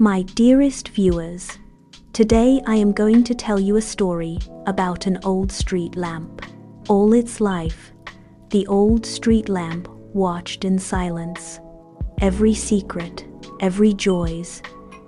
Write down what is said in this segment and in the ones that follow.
My dearest viewers, today I am going to tell you a story about an old street lamp. All its life, the old street lamp watched in silence. Every secret, every joys,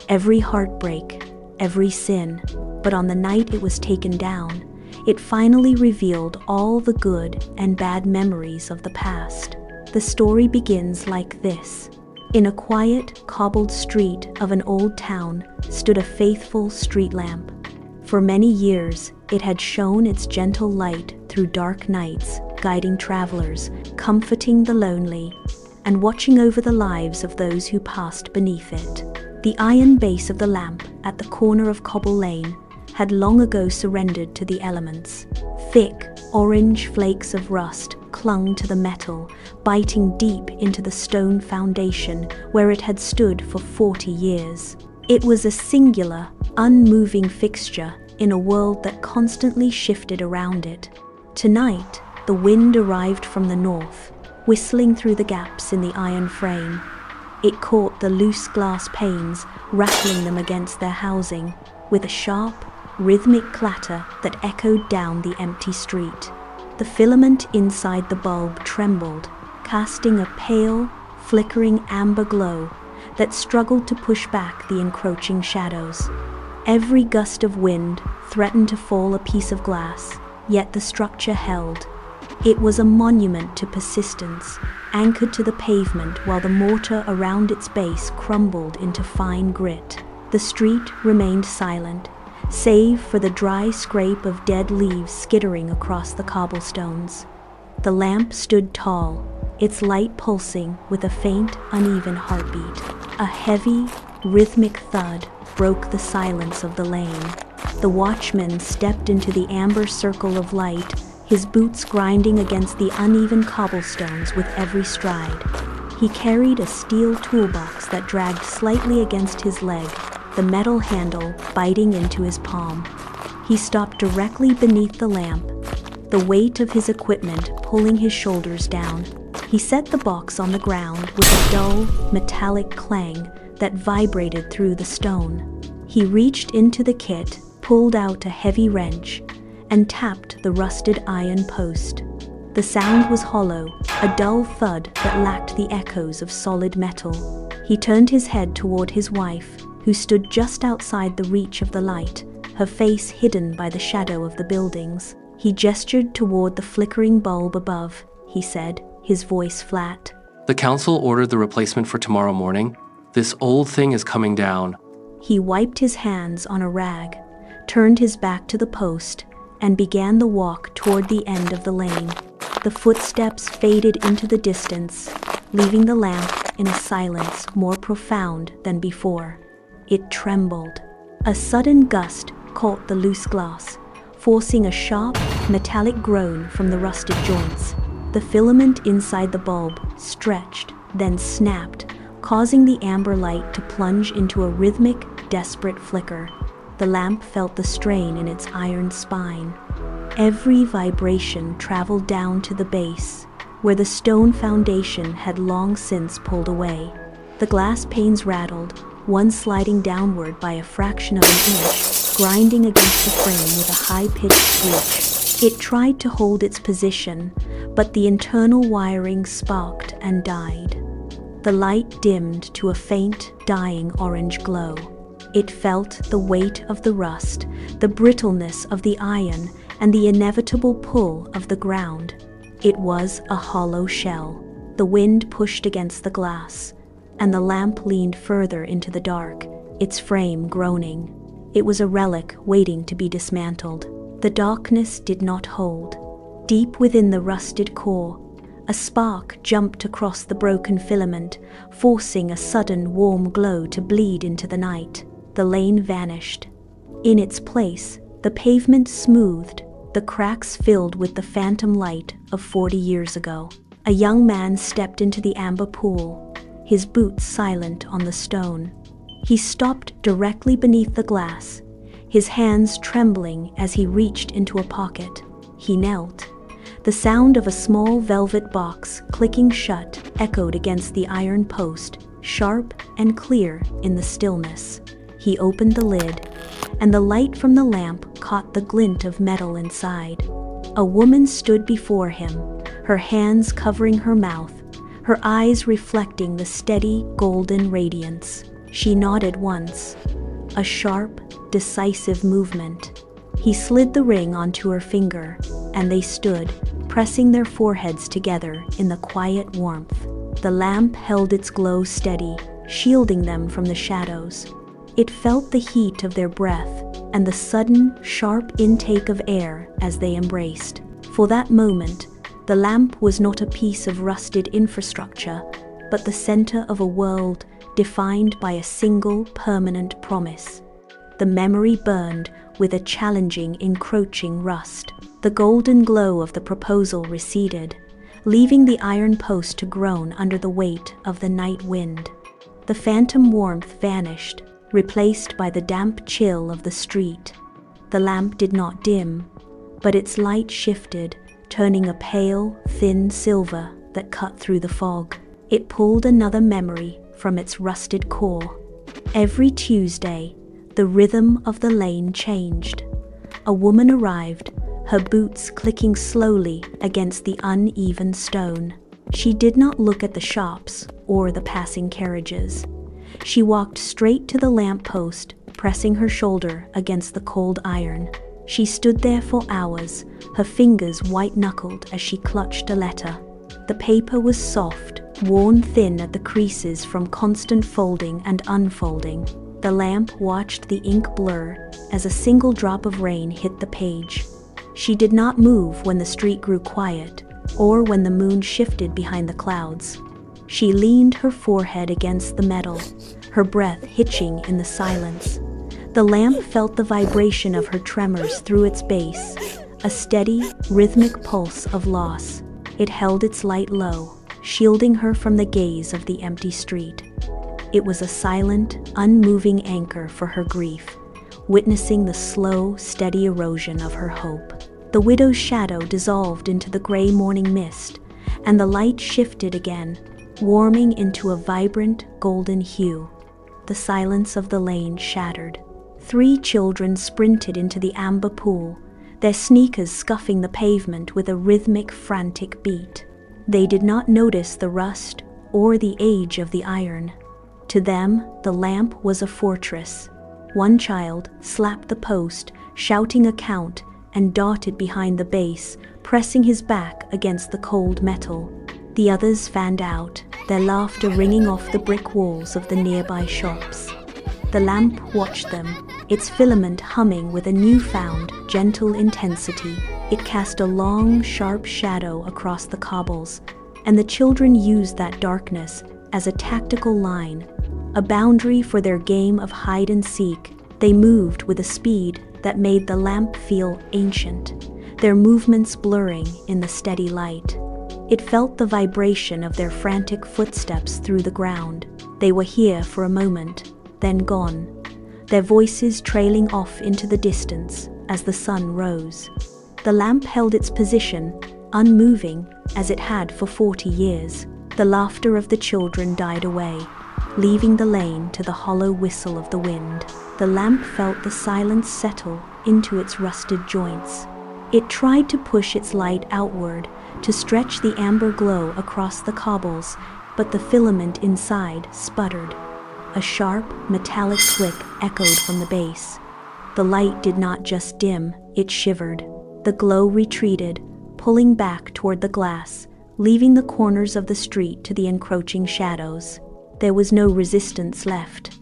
every heartbreak, every sin. But on the night it was taken down, it finally revealed all the good and bad memories of the past. The story begins like this. In a quiet, cobbled street of an old town stood a faithful street lamp. For many years, it had shone its gentle light through dark nights, guiding travelers, comforting the lonely, and watching over the lives of those who passed beneath it. The iron base of the lamp at the corner of Cobble Lane had long ago surrendered to the elements. Thick, orange flakes of rust clung to the metal, biting deep into the stone foundation where it had stood for 40 years. It was a singular, unmoving fixture in a world that constantly shifted around it. Tonight, the wind arrived from the north, whistling through the gaps in the iron frame. It caught the loose glass panes, rattling them against their housing, with a sharp, rhythmic clatter that echoed down the empty street. The filament inside the bulb trembled, casting a pale, flickering amber glow that struggled to push back the encroaching shadows. Every gust of wind threatened to fall a piece of glass, yet the structure held. It was a monument to persistence, anchored to the pavement while the mortar around its base crumbled into fine grit. The street remained silent, save for the dry scrape of dead leaves skittering across the cobblestones. The lamp stood tall, its light pulsing with a faint, uneven heartbeat. A heavy, rhythmic thud broke the silence of the lane. The watchman stepped into the amber circle of light, his boots grinding against the uneven cobblestones with every stride. He carried a steel toolbox that dragged slightly against his leg, the metal handle biting into his palm. He stopped directly beneath the lamp, the weight of his equipment pulling his shoulders down. He set the box on the ground with a dull, metallic clang that vibrated through the stone. He reached into the kit, pulled out a heavy wrench, and tapped the rusted iron post. The sound was hollow, a dull thud that lacked the echoes of solid metal. He turned his head toward his wife, who stood just outside the reach of the light, her face hidden by the shadow of the buildings. He gestured toward the flickering bulb above. He said, his voice flat. The council ordered the replacement for tomorrow morning. This old thing is coming down. He wiped his hands on a rag, turned his back to the post, and began the walk toward the end of the lane. The footsteps faded into the distance, leaving the lamp in a silence more profound than before. It trembled. A sudden gust caught the loose glass, forcing a sharp, metallic groan from the rusted joints. The filament inside the bulb stretched, then snapped, causing the amber light to plunge into a rhythmic, desperate flicker. The lamp felt the strain in its iron spine. Every vibration traveled down to the base, where the stone foundation had long since pulled away. The glass panes rattled, one sliding downward by a fraction of an inch, grinding against the frame with a high-pitched screech. It tried to hold its position, but the internal wiring sparked and died. The light dimmed to a faint, dying orange glow. It felt the weight of the rust, the brittleness of the iron, and the inevitable pull of the ground. It was a hollow shell. The wind pushed against the glass, and the lamp leaned further into the dark, its frame groaning. It was a relic waiting to be dismantled. The darkness did not hold. Deep within the rusted core, a spark jumped across the broken filament, forcing a sudden warm glow to bleed into the night. The lane vanished. In its place, the pavement smoothed, the cracks filled with the phantom light of 40 years ago. A young man stepped into the amber pool, his boots silent on the stone. He stopped directly beneath the glass, his hands trembling as he reached into a pocket. He knelt. The sound of a small velvet box clicking shut echoed against the iron post, sharp and clear in the stillness. He opened the lid, and the light from the lamp caught the glint of metal inside. A woman stood before him, her hands covering her mouth, her eyes reflecting the steady golden radiance. She nodded once, a sharp, decisive movement. He slid the ring onto her finger, and they stood, pressing their foreheads together in the quiet warmth. The lamp held its glow steady, shielding them from the shadows. It felt the heat of their breath and the sudden, sharp intake of air as they embraced. For that moment, the lamp was not a piece of rusted infrastructure, but the center of a world defined by a single permanent promise. The memory burned with a challenging, encroaching rust. The golden glow of the proposal receded, leaving the iron post to groan under the weight of the night wind. The phantom warmth vanished, replaced by the damp chill of the street. The lamp did not dim, but its light shifted, turning a pale, thin silver that cut through the fog. It pulled another memory from its rusted core. Every Tuesday, the rhythm of the lane changed. A woman arrived, her boots clicking slowly against the uneven stone. She did not look at the shops or the passing carriages. She walked straight to the lamppost, pressing her shoulder against the cold iron. She stood there for hours, her fingers white-knuckled as she clutched a letter. The paper was soft, worn thin at the creases from constant folding and unfolding. The lamp watched the ink blur as a single drop of rain hit the page. She did not move when the street grew quiet, or when the moon shifted behind the clouds. She leaned her forehead against the metal, her breath hitching in the silence. The lamp felt the vibration of her tremors through its base, a steady, rhythmic pulse of loss. It held its light low, shielding her from the gaze of the empty street. It was a silent, unmoving anchor for her grief, witnessing the slow, steady erosion of her hope. The widow's shadow dissolved into the gray morning mist, and the light shifted again, warming into a vibrant, golden hue. The silence of the lane shattered. 3 children sprinted into the amber pool, their sneakers scuffing the pavement with a rhythmic, frantic beat. They did not notice the rust or the age of the iron. To them, the lamp was a fortress. One child slapped the post, shouting a count, and darted behind the base, pressing his back against the cold metal. The others fanned out, their laughter ringing off the brick walls of the nearby shops. The lamp watched them, its filament humming with a newfound, gentle intensity. It cast a long, sharp shadow across the cobbles, and the children used that darkness as a tactical line, a boundary for their game of hide and seek. They moved with a speed that made the lamp feel ancient, their movements blurring in the steady light. It felt the vibration of their frantic footsteps through the ground. They were here for a moment, then gone, their voices trailing off into the distance as the sun rose. The lamp held its position, unmoving as it had for 40 years. The laughter of the children died away, leaving the lane to the hollow whistle of the wind. The lamp felt the silence settle into its rusted joints. It tried to push its light outward, to stretch the amber glow across the cobbles, but the filament inside sputtered. A sharp, metallic click echoed from the base. The light did not just dim, it shivered. The glow retreated, pulling back toward the glass, leaving the corners of the street to the encroaching shadows. There was no resistance left.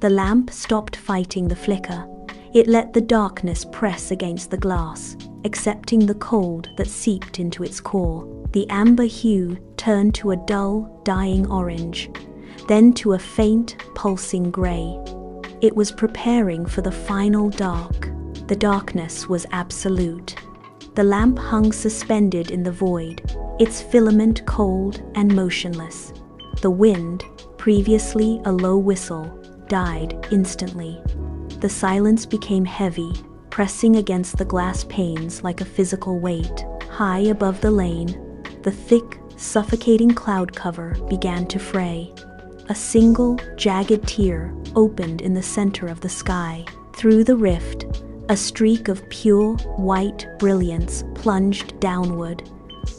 The lamp stopped fighting the flicker. It let the darkness press against the glass, accepting the cold that seeped into its core. The amber hue turned to a dull, dying orange, then to a faint, pulsing gray. It was preparing for the final dark. The darkness was absolute. The lamp hung suspended in the void, its filament cold and motionless. The wind, previously a low whistle, died instantly. The silence became heavy, pressing against the glass panes like a physical weight. High above the lane, the thick, suffocating cloud cover began to fray. A single, jagged tear opened in the center of the sky. Through the rift, a streak of pure, white brilliance plunged downward.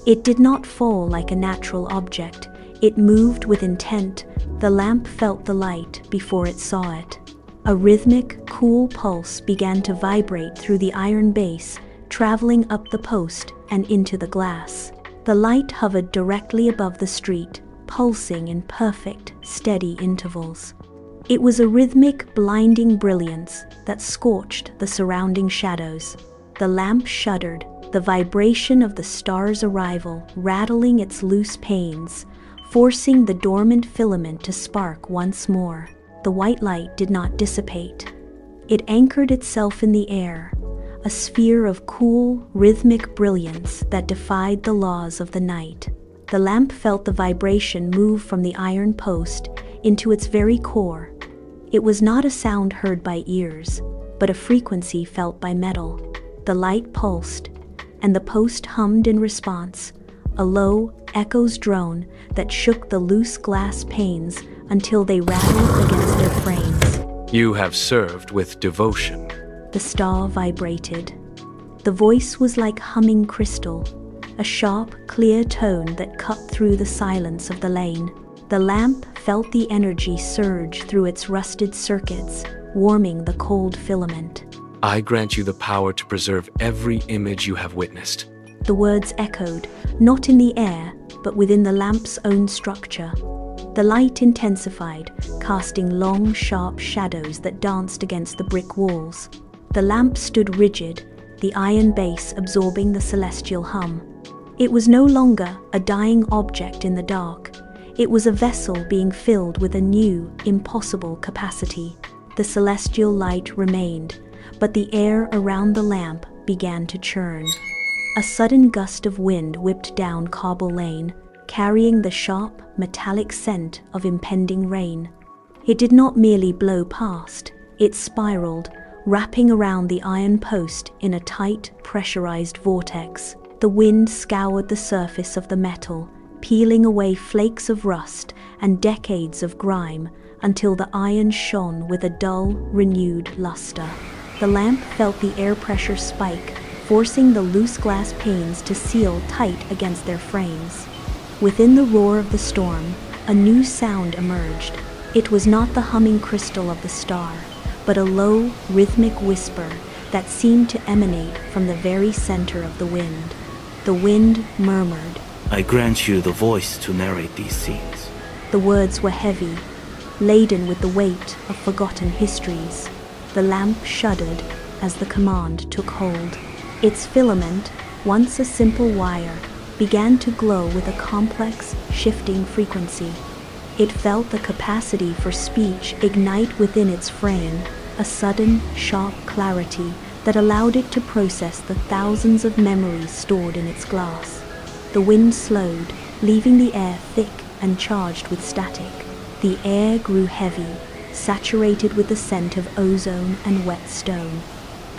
It did not fall like a natural object. It moved with intent. The lamp felt the light before it saw it. A rhythmic, cool pulse began to vibrate through the iron base, traveling up the post and into the glass. The light hovered directly above the street, pulsing in perfect, steady intervals. It was a rhythmic, blinding brilliance that scorched the surrounding shadows. The lamp shuddered, the vibration of the star's arrival rattling its loose panes, forcing the dormant filament to spark once more. The white light did not dissipate. It anchored itself in the air, a sphere of cool, rhythmic brilliance that defied the laws of the night. The lamp felt the vibration move from the iron post into its very core. It was not a sound heard by ears, but a frequency felt by metal. The light pulsed, and the post hummed in response, a low, echoes drone that shook the loose glass panes until they rattled against their frames. You have served with devotion. The star vibrated. The voice was like humming crystal, a sharp, clear tone that cut through the silence of the lane. The lamp felt the energy surge through its rusted circuits, warming the cold filament. I grant you the power to preserve every image you have witnessed. The words echoed, not in the air, but within the lamp's own structure. The light intensified, casting long, sharp shadows that danced against the brick walls. The lamp stood rigid, the iron base absorbing the celestial hum. It was no longer a dying object in the dark. It was a vessel being filled with a new, impossible capacity. The celestial light remained, but the air around the lamp began to churn. A sudden gust of wind whipped down Cobble Lane, carrying the sharp, metallic scent of impending rain. It did not merely blow past, it spiraled, wrapping around the iron post in a tight, pressurized vortex. The wind scoured the surface of the metal, peeling away flakes of rust and decades of grime until the iron shone with a dull, renewed luster. The lamp felt the air pressure spike, forcing the loose glass panes to seal tight against their frames. Within the roar of the storm, a new sound emerged. It was not the humming crystal of the star, but a low, rhythmic whisper that seemed to emanate from the very center of the wind. The wind murmured. I grant you the voice to narrate these scenes. The words were heavy, laden with the weight of forgotten histories. The lamp shuddered as the command took hold. Its filament, once a simple wire, began to glow with a complex, shifting frequency. It felt the capacity for speech ignite within its frame, a sudden, sharp clarity that allowed it to process the thousands of memories stored in its glass. The wind slowed, leaving the air thick and charged with static. The air grew heavy, saturated with the scent of ozone and wet stone.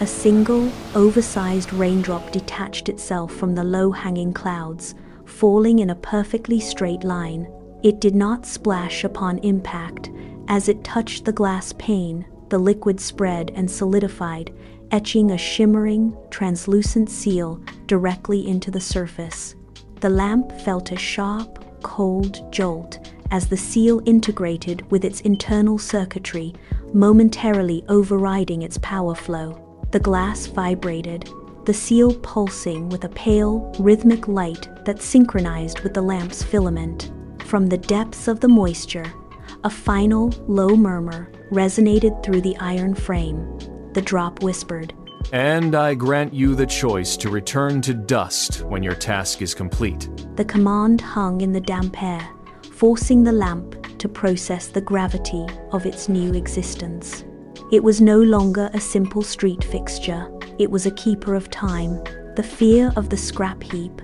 A single, oversized raindrop detached itself from the low-hanging clouds, falling in a perfectly straight line. It did not splash upon impact. As it touched the glass pane, the liquid spread and solidified, etching a shimmering, translucent seal directly into the surface. The lamp felt a sharp, cold jolt as the seal integrated with its internal circuitry, momentarily overriding its power flow. The glass vibrated, the seal pulsing with a pale, rhythmic light that synchronized with the lamp's filament. From the depths of the moisture, a final, low murmur resonated through the iron frame. The drop whispered, "And I grant you the choice to return to dust when your task is complete." The command hung in the damp air, forcing the lamp to process the gravity of its new existence. It was no longer a simple street fixture. It was a keeper of time. The fear of the scrap heap,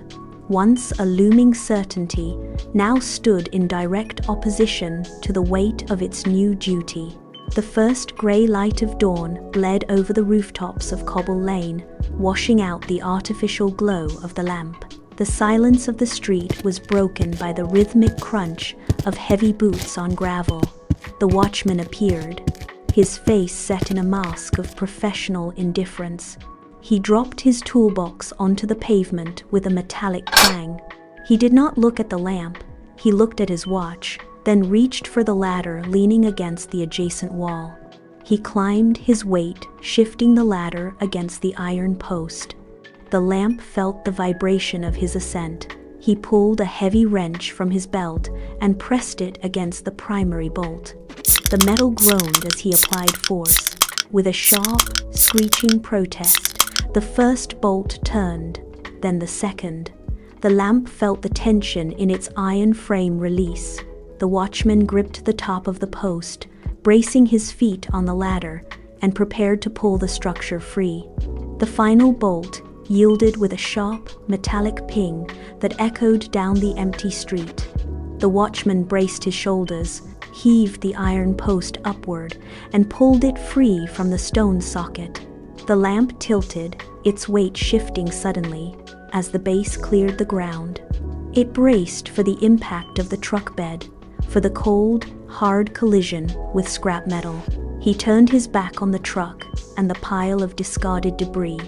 once a looming certainty, now stood in direct opposition to the weight of its new duty. The first grey light of dawn bled over the rooftops of Cobble Lane, washing out the artificial glow of the lamp. The silence of the street was broken by the rhythmic crunch of heavy boots on gravel. The watchman appeared, his face set in a mask of professional indifference. He dropped his toolbox onto the pavement with a metallic clang. He did not look at the lamp, he looked at his watch, then reached for the ladder leaning against the adjacent wall. He climbed, his weight shifting the ladder against the iron post. The lamp felt the vibration of his ascent. He pulled a heavy wrench from his belt and pressed it against the primary bolt. The metal groaned as he applied force. With a sharp, screeching protest, the first bolt turned, then the second. The lamp felt the tension in its iron frame release. The watchman gripped the top of the post, bracing his feet on the ladder, and prepared to pull the structure free. The final bolt yielded with a sharp, metallic ping that echoed down the empty street. The watchman braced his shoulders, heaved the iron post upward, and pulled it free from the stone socket. The lamp tilted, its weight shifting suddenly as the base cleared the ground. It braced for the impact of the truck bed, for the cold, hard collision with scrap metal. He turned his back on the truck and the pile of discarded debris,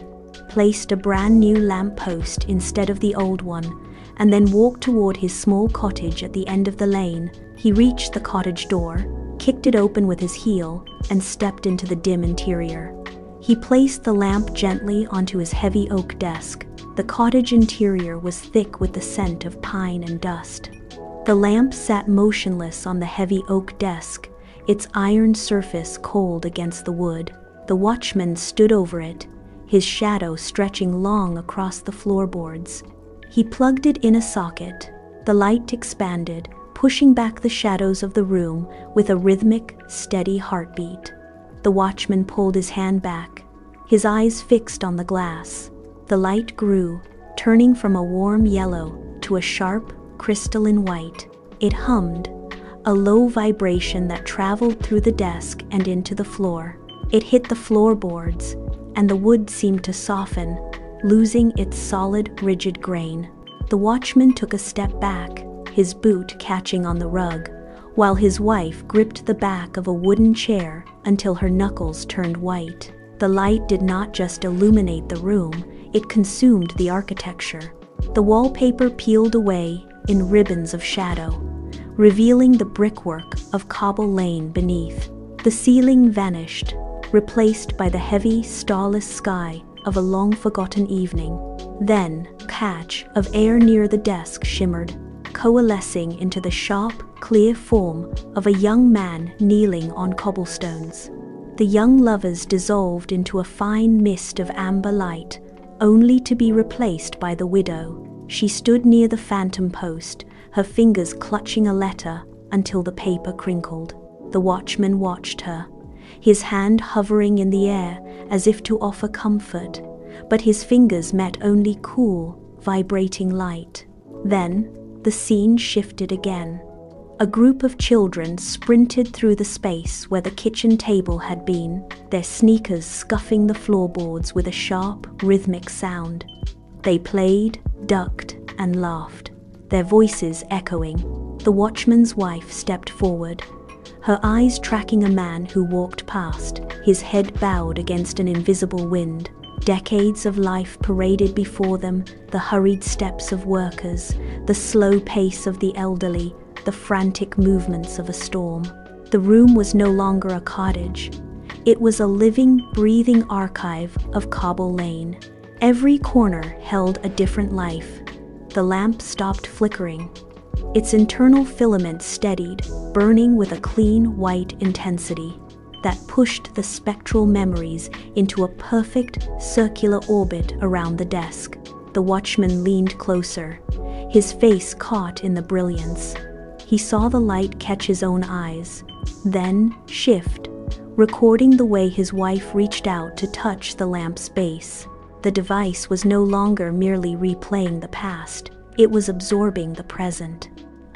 placed a brand new lamp post instead of the old one, and then walked toward his small cottage at the end of the lane. He reached the cottage door, kicked it open with his heel, and stepped into the dim interior. He placed the lamp gently onto his heavy oak desk. The cottage interior was thick with the scent of pine and dust. The lamp sat motionless on the heavy oak desk, its iron surface cold against the wood. The watchman stood over it, his shadow stretching long across the floorboards. He plugged it in a socket. The light expanded, pushing back the shadows of the room with a rhythmic, steady heartbeat. The watchman pulled his hand back, his eyes fixed on the glass. The light grew, turning from a warm yellow to a sharp, crystalline white. It hummed, a low vibration that traveled through the desk and into the floor. It hit the floorboards, and the wood seemed to soften, losing its solid, rigid grain. The watchman took a step back, his boot catching on the rug, while his wife gripped the back of a wooden chair until her knuckles turned white. The light did not just illuminate the room, it consumed the architecture. The wallpaper peeled away in ribbons of shadow, revealing the brickwork of Cobble Lane beneath. The ceiling vanished, replaced by the heavy, starless sky of a long-forgotten evening. Then, a patch of air near the desk shimmered, coalescing into the sharp, clear form of a young man kneeling on cobblestones. The young lovers dissolved into a fine mist of amber light, only to be replaced by the widow. She stood near the phantom post, her fingers clutching a letter until the paper crinkled. The watchman watched her, his hand hovering in the air as if to offer comfort, but his fingers met only cool, vibrating light. Then, the scene shifted again. A group of children sprinted through the space where the kitchen table had been, their sneakers scuffing the floorboards with a sharp, rhythmic sound. They played, ducked, and laughed, their voices echoing. The watchman's wife stepped forward, her eyes tracking a man who walked past, his head bowed against an invisible wind. Decades of life paraded before them, the hurried steps of workers, the slow pace of the elderly, the frantic movements of a storm. The room was no longer a cottage. It was a living, breathing archive of Cobble Lane. Every corner held a different life. The lamp stopped flickering. Its internal filament steadied, burning with a clean, white intensity that pushed the spectral memories into a perfect, circular orbit around the desk. The watchman leaned closer, his face caught in the brilliance. He saw the light catch his own eyes, then shift, recording the way his wife reached out to touch the lamp's base. The device was no longer merely replaying the past, it was absorbing the present.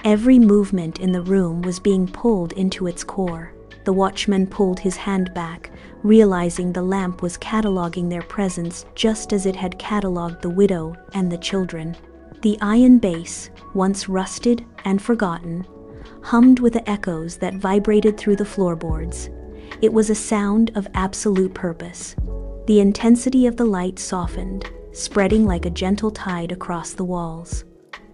Every movement in the room was being pulled into its core. The watchman pulled his hand back, realizing the lamp was cataloging their presence just as it had cataloged the widow and the children. The iron base, once rusted and forgotten, hummed with the echoes that vibrated through the floorboards. It was a sound of absolute purpose. The intensity of the light softened, spreading like a gentle tide across the walls.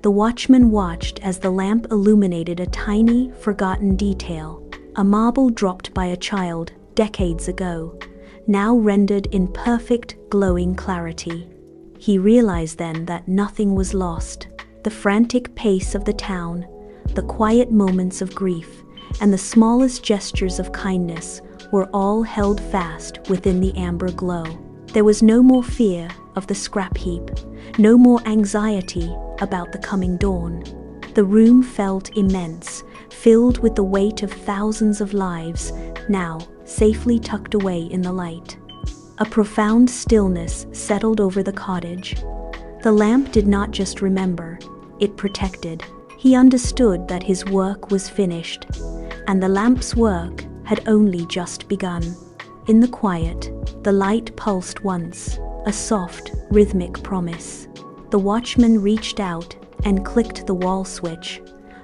The watchman watched as the lamp illuminated a tiny, forgotten detail, a marble dropped by a child decades ago, now rendered in perfect, glowing clarity. He realized then that nothing was lost. The frantic pace of the town, the quiet moments of grief, and the smallest gestures of kindness were all held fast within the amber glow. There was no more fear of the scrap heap, no more anxiety about the coming dawn. The room felt immense, filled with the weight of thousands of lives, now safely tucked away in the light. A profound stillness settled over the cottage. The lamp did not just remember, it protected. He understood that his work was finished, and the lamp's work had only just begun. In the quiet, the light pulsed once, a soft, rhythmic promise. The watchman reached out and clicked the wall switch.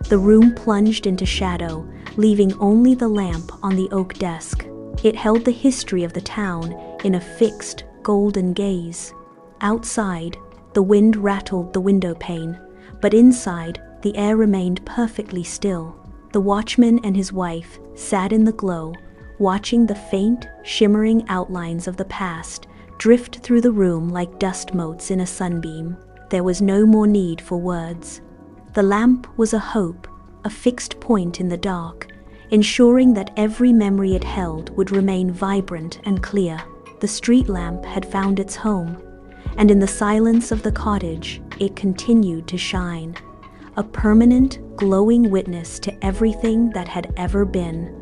The room plunged into shadow, leaving only the lamp on the oak desk. It held the history of the town in a fixed, golden gaze. Outside, the wind rattled the window pane, but inside, the air remained perfectly still. The watchman and his wife sat in the glow, watching the faint, shimmering outlines of the past drift through the room like dust motes in a sunbeam. There was no more need for words. The lamp was a hope, a fixed point in the dark, ensuring that every memory it held would remain vibrant and clear. The street lamp had found its home, and in the silence of the cottage, it continued to shine, a permanent, glowing witness to everything that had ever been.